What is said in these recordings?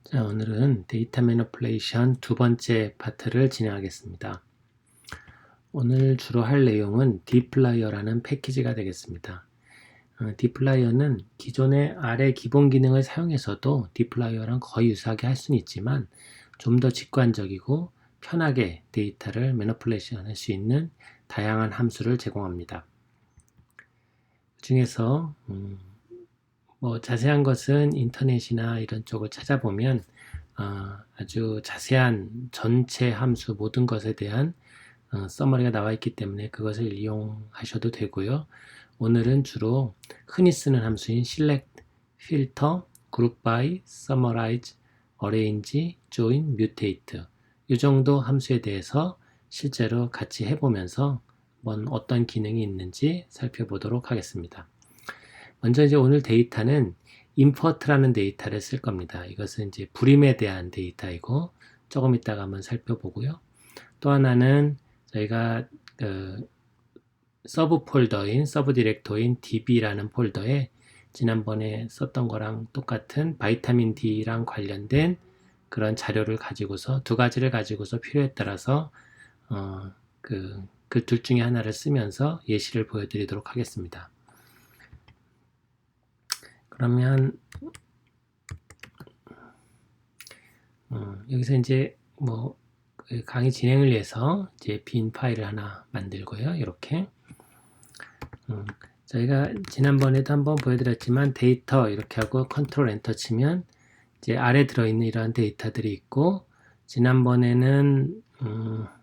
자, 오늘은 데이터 매니플레이션 두 번째 파트를 진행하겠습니다. 오늘 주로 할 내용은 dplyer라는 패키지가 되겠습니다. dplyer는 기존의 R 의 기본 기능을 사용해서도 dplyer랑 거의 유사하게 할 수는 있지만 좀 더 직관적이고 편하게 데이터를 매니플레이션 할 수 있는 다양한 함수를 제공합니다. 그 중에서 자세한 것은 인터넷이나 이런 쪽을 찾아보면 아주 자세한 전체 함수 모든 것에 대한 서머리가 나와 있기 때문에 그것을 이용하셔도 되고요. 오늘은 주로 흔히 쓰는 함수인 select, filter, group by, summarize, arrange, join, mutate 이 정도 함수에 대해서 실제로 같이 해보면서 어떤 기능이 있는지 살펴보도록 하겠습니다. 먼저 이제 오늘 데이터는 import라는 데이터를 쓸 겁니다. 이것은 이제 불임에 대한 데이터이고 조금 이따가 한번 살펴보고요. 또 하나는 저희가 서브 폴더인 서브 디렉토인 db라는 폴더에 지난번에 썼던 거랑 똑같은 바이타민 D랑 관련된 그런 자료를 가지고서 두 가지를 가지고서 필요에 따라서 그 둘 중에 하나를 쓰면서 예시를 보여드리도록 하겠습니다. 그러면 여기서 이제 강의 진행을 위해서 이제 빈 파일을 하나 만들고요. 이렇게 저희가 지난번에도 한번 보여드렸지만 데이터 이렇게 하고 컨트롤 엔터 치면 이제 아래 들어있는 이러한 데이터들이 있고 지난번에는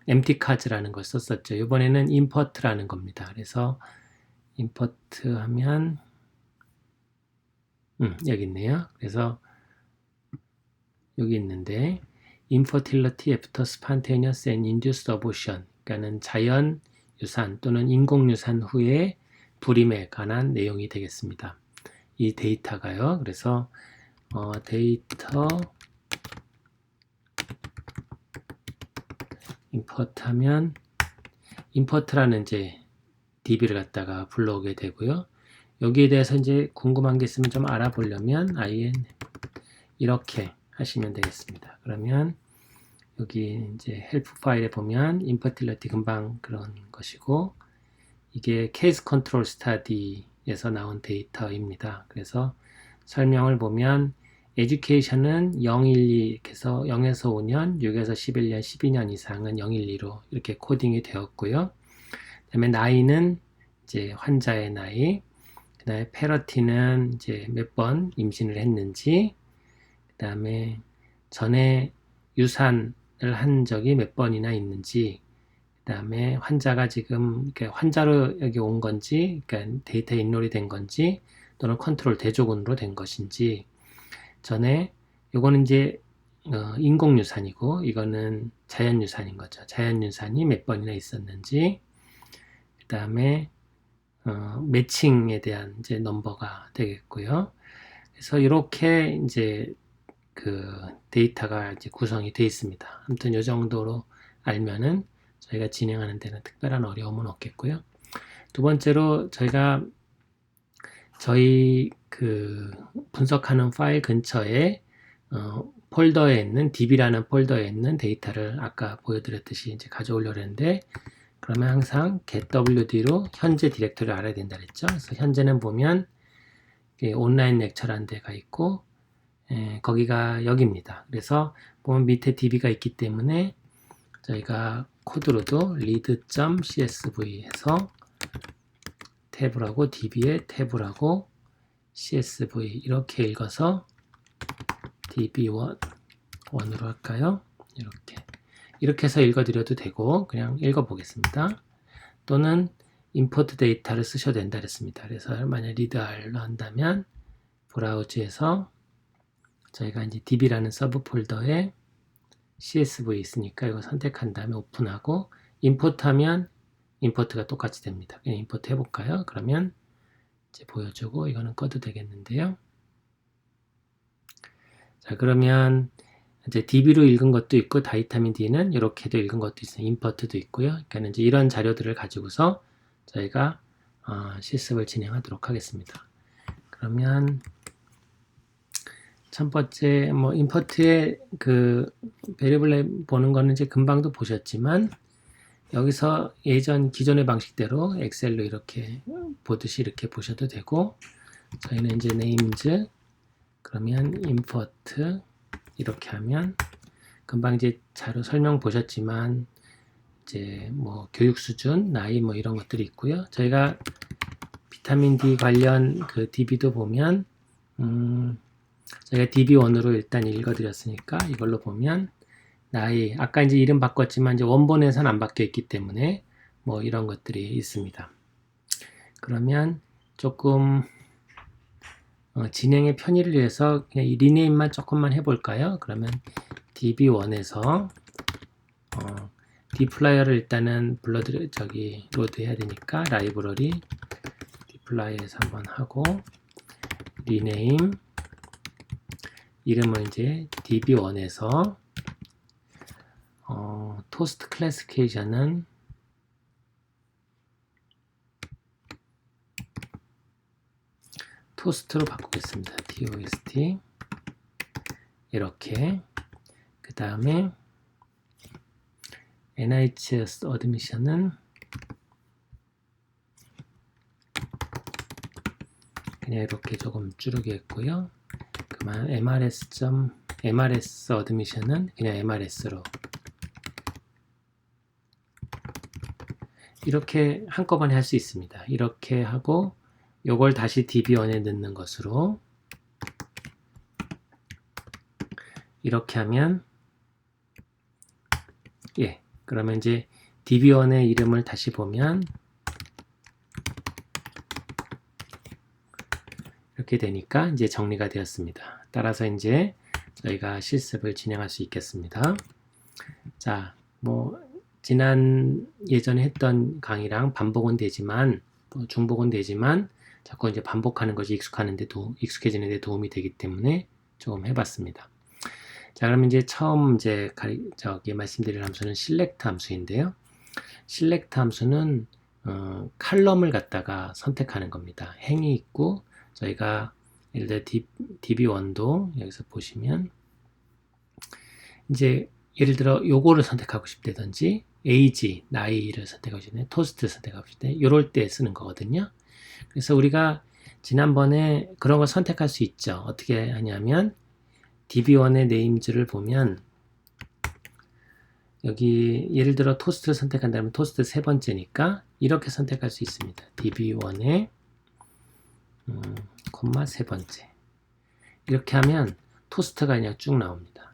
empty cards라는 걸 썼었죠. 이번에는 import라는 겁니다. 그래서 import 하면 여기 있네요. 그래서 여기 있는데 infertility after spontaneous and induced abortion 그러니까는 자연 유산 또는 인공 유산 후에 불임에 관한 내용이 되겠습니다. 이 데이터가요. 그래서 데이터 import 하면 import라는 이제 db를 갖다가 불러오게 되고요. 여기에 대해서 이제 궁금한 게 있으면 좀 알아보려면 in 이렇게 하시면 되겠습니다. 그러면 여기 이제 헬프 파일에 보면 infertility 금방 그런 것이고 이게 케이스 컨트롤 스터디에서 나온 데이터입니다. 그래서 설명을 보면 education은 012 이렇게 해서 0에서 5년, 6에서 11년, 12년 이상은 012로 이렇게 코딩이 되었고요. 그다음에 나이는 이제 환자의 나이, 그다음에 페러티는 이제 몇 번 임신을 했는지, 그다음에 전에 유산을 한 적이 몇 번이나 있는지, 그다음에 환자가 지금 환자로 여기 온 건지, 그러니까 데이터에 인롤이 된 건지, 또는 컨트롤 대조군으로 된 것인지, 전에 요거는 이제 인공 유산이고 이거는 자연 유산인 거죠. 자연 유산이 몇 번이나 있었는지, 그다음에 매칭에 대한 이제 넘버가 되겠고요. 그래서 이렇게 이제 그 데이터가 이제 구성이 되어 있습니다. 아무튼 이 정도로 알면은 저희가 진행하는 데는 특별한 어려움은 없겠고요. 두 번째로 저희가 저희 그 분석하는 파일 근처에 폴더에 있는 db라는 폴더에 있는 데이터를 아까 보여드렸듯이 이제 가져오려고 했는데 그러면 항상 getwd로 현재 디렉터리를 알아야 된다 그랬죠. 그래서 현재는 보면 온라인 렉처라는 데가 있고 거기가 여기입니다. 그래서 보면 밑에 db가 있기 때문에 저희가 코드로도 read.csv 해서 탭을하고 db에 탭을하고 csv 이렇게 읽어서 db1으로 할까요? 이렇게 해서 읽어드려도 되고 그냥 읽어보겠습니다. 또는 import 데이터를 쓰셔도 된다 그랬습니다. 그래서 만약 readr로 한다면 브라우저에서 저희가 이제 db라는 서브 폴더에 csv 있으니까 이거 선택한 다음에 오픈하고 import 하면 import가 똑같이 됩니다. 그냥 import 해볼까요? 그러면 이제 보여주고 이거는 꺼도 되겠는데요. 자, 그러면 이제 db로 읽은 것도 있고 바이타민 D는 이렇게도 읽은 것도 있어요. import도 있고요. 그러니까 이제 이런 자료들을 가지고서 저희가 실습을 진행하도록 하겠습니다. 그러면 첫 번째 뭐 임포트의 그 베리블 보는 거는 이제 금방도 보셨지만 여기서 예전 기존의 방식대로 엑셀로 이렇게 보듯이 이렇게 보셔도 되고 저희는 이제 names 그러면 import 이렇게 하면 금방 이제 자료 설명 보셨지만 이제 뭐 교육 수준, 나이 뭐 이런 것들이 있고요. 저희가 비타민 D 관련 그 DB도 보면 저희가 DB1으로 일단 읽어드렸으니까 이걸로 보면 나이, 아까 이제 이름 바꿨지만 이제 원본에선 안 바뀌어 있기 때문에 뭐 이런 것들이 있습니다. 그러면 조금 진행의 편의를 위해서 그냥 이 리네임만 조금만 해볼까요? 그러면 DB1에서 디플라이어를 일단은 로드 해야 되니까 라이브러리 디플라이어에서 한번 하고 리네임 이름을 이제 DB1에서 토스트 클래시피케이션은 토스트로 바꾸겠습니다. TOST 이렇게 그 다음에 NIH 어드미션은 그냥 이렇게 조금 줄이겠고요. 그만 MRS 어드미션은 그냥 MRS로 이렇게 한꺼번에 할 수 있습니다. 이렇게 하고 요걸 다시 DB1에 넣는 것으로 이렇게 하면 그러면 이제 DB1의 이름을 다시 보면 이렇게 되니까 이제 정리가 되었습니다. 따라서 이제 저희가 실습을 진행할 수 있겠습니다. 자, 뭐 지난 예전에 했던 강의랑 반복은 되지만 중복은 되지만 자꾸 이제 반복하는 것이 익숙해지는 데 도움이 되기 때문에 조금 해봤습니다. 자, 그러면 이제 처음 이제 말씀드릴 함수는 select 함수인데요. select 함수는 칼럼을 갖다가 선택하는 겁니다. 행이 있고 저희가 예를 들어 DB1도 여기서 보시면 이제 예를 들어 요거를 선택하고 싶다든지 age, 나이를 선택하고 싶다, 토스트를 선택하고 싶다 이럴 때 쓰는 거거든요. 그래서 우리가 지난번에 그런 걸 선택할 수 있죠. 어떻게 하냐면 DB1의 names를 보면 여기 예를 들어 토스트를 선택한다면 토스트 세 번째니까 이렇게 선택할 수 있습니다. DB1의 콤마 세 번째 이렇게 하면 토스트가 그냥 쭉 나옵니다.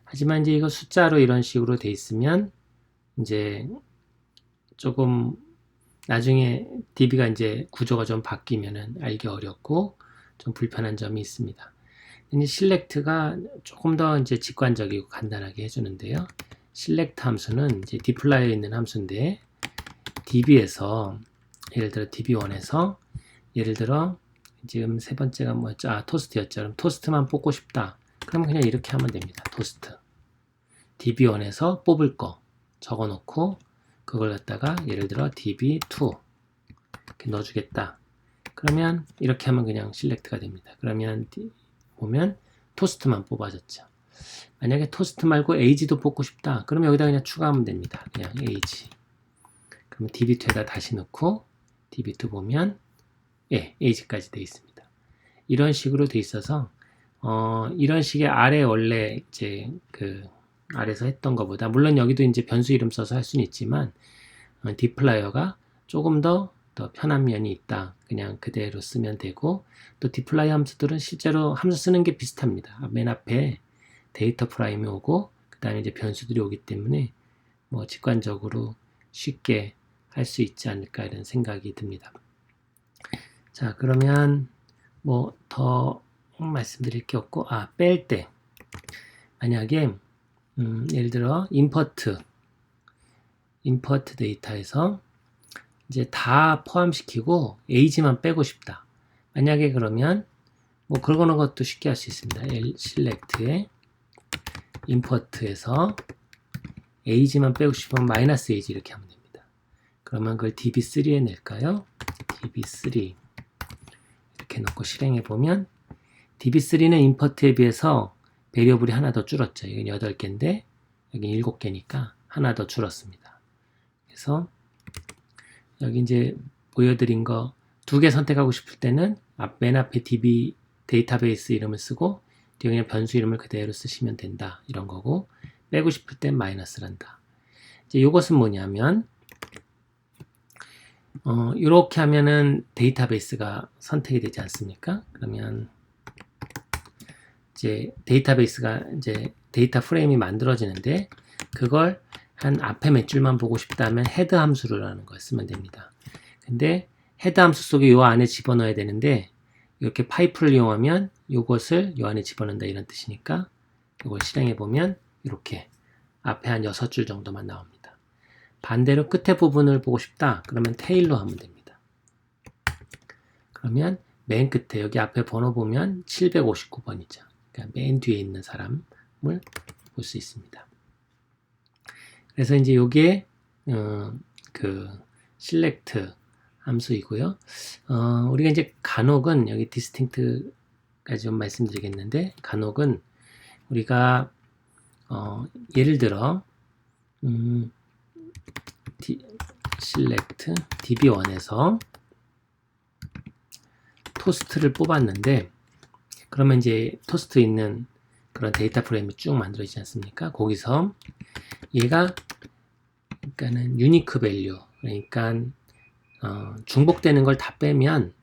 하지만 이제 이거 숫자로 이런 식으로 돼 있으면 이제 조금 나중에 DB가 이제 구조가 좀 바뀌면은 알기 어렵고 좀 불편한 점이 있습니다. 이제 select가 조금 더 이제 직관적이고 간단하게 해주는데요. select 함수는 이제 deploy에 있는 함수인데 DB에서 예를 들어 DB1에서 예를 들어 지금 세 번째가 뭐였죠? 토스트였죠. 그럼 토스트만 뽑고 싶다. 그러면 그냥 이렇게 하면 됩니다. 토스트. DB1에서 뽑을 거 적어놓고 그걸 갖다가 예를 들어 DB2 이렇게 넣어주겠다. 그러면 이렇게 하면 그냥 select가 됩니다. 그러면 보면 토스트만 뽑아졌죠. 만약에 토스트 말고 age도 뽑고 싶다. 그러면 여기다 그냥 추가하면 됩니다. 그냥 age. 그러면 DB2에다 다시 넣고 DB2 보면 age까지 되어 있습니다. 이런 식으로 되어 있어서 이런 식의 아래 원래 이제 아래서 했던 것보다 물론 여기도 이제 변수 이름 써서 할 수는 있지만 디플라이어가 조금 더 편한 면이 있다. 그냥 그대로 쓰면 되고 또 디플라이 함수들은 실제로 함수 쓰는 게 비슷합니다. 맨 앞에 데이터 프라임이 오고 그 다음에 이제 변수들이 오기 때문에 뭐 직관적으로 쉽게 할 수 있지 않을까 이런 생각이 듭니다. 자, 그러면 뭐 더 말씀드릴 게 없고 뺄 때 만약에 예를 들어 import 데이터에서 이제 다 포함시키고 age만 빼고 싶다. 만약에 그러면 뭐 그러는 것도 쉽게 할 수 있습니다. select에 import에서 age만 빼고 싶으면 -age 이렇게 하면 됩니다. 그러면 그걸 db3에 낼까요? db3 이렇게 넣고 실행해 보면 DB3는 임포트에 비해서 베리어블이 하나 더 줄었죠. 이건 8개인데 여기 7개니까 하나 더 줄었습니다. 그래서 여기 이제 보여드린 거 2개 선택하고 싶을 때는 맨 앞에 DB 데이터베이스 이름을 쓰고 뒤에 그냥 변수 이름을 그대로 쓰시면 된다. 이런 거고 빼고 싶을 땐 마이너스를 한다. 이제 이것은 뭐냐면 이렇게 하면은 데이터베이스가 선택이 되지 않습니까? 그러면 이제 데이터베이스가 이제 데이터 프레임이 만들어지는데 그걸 한 앞에 몇 줄만 보고 싶다면 헤드 함수라는 걸 쓰면 됩니다. 근데 헤드 함수 속에 요 안에 집어넣어야 되는데 이렇게 파이프를 이용하면 이것을 요 안에 집어넣는다 이런 뜻이니까 이걸 실행해 보면 이렇게 앞에 한 6줄 정도만 나옵니다. 반대로 끝에 부분을 보고 싶다 그러면 테일로 하면 됩니다. 그러면 맨 끝에 여기 앞에 번호 보면 759번이죠. 그러니까 맨 뒤에 있는 사람을 볼 수 있습니다. 그래서 이제 요게 그 select 함수이고요. 우리가 이제 간혹은 여기 distinct까지 좀 말씀드리겠는데 간혹은 우리가 예를 들어 select db1에서 토스트를 뽑았는데 그러면 이제 토스트 있는 그런 데이터 프레임이 쭉 만들어지지 않습니까? 거기서 얘가 그러니까는 유니크 밸류 그러니까 중복되는 걸 다 빼면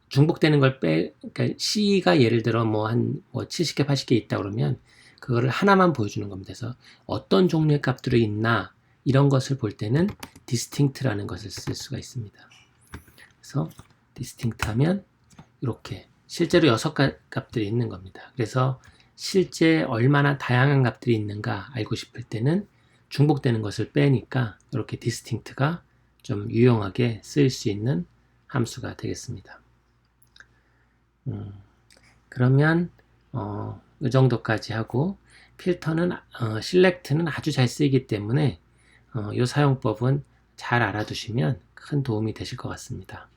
중복되는 걸 그러니까 C가 예를 들어 뭐 한 70개 80개 있다 그러면 그거를 하나만 보여주는 겁니다. 그래서 어떤 종류의 값들이 있나 이런 것을 볼 때는 distinct라는 것을 쓸 수가 있습니다. 그래서 distinct 하면 이렇게 실제로 6가지 값들이 있는 겁니다. 그래서 실제 얼마나 다양한 값들이 있는가 알고 싶을 때는 중복되는 것을 빼니까 이렇게 distinct가 좀 유용하게 쓰일 수 있는 함수가 되겠습니다. 그러면 이 정도까지 하고 필터는 select는 아주 잘 쓰이기 때문에 이 사용법은 잘 알아두시면 큰 도움이 되실 것 같습니다.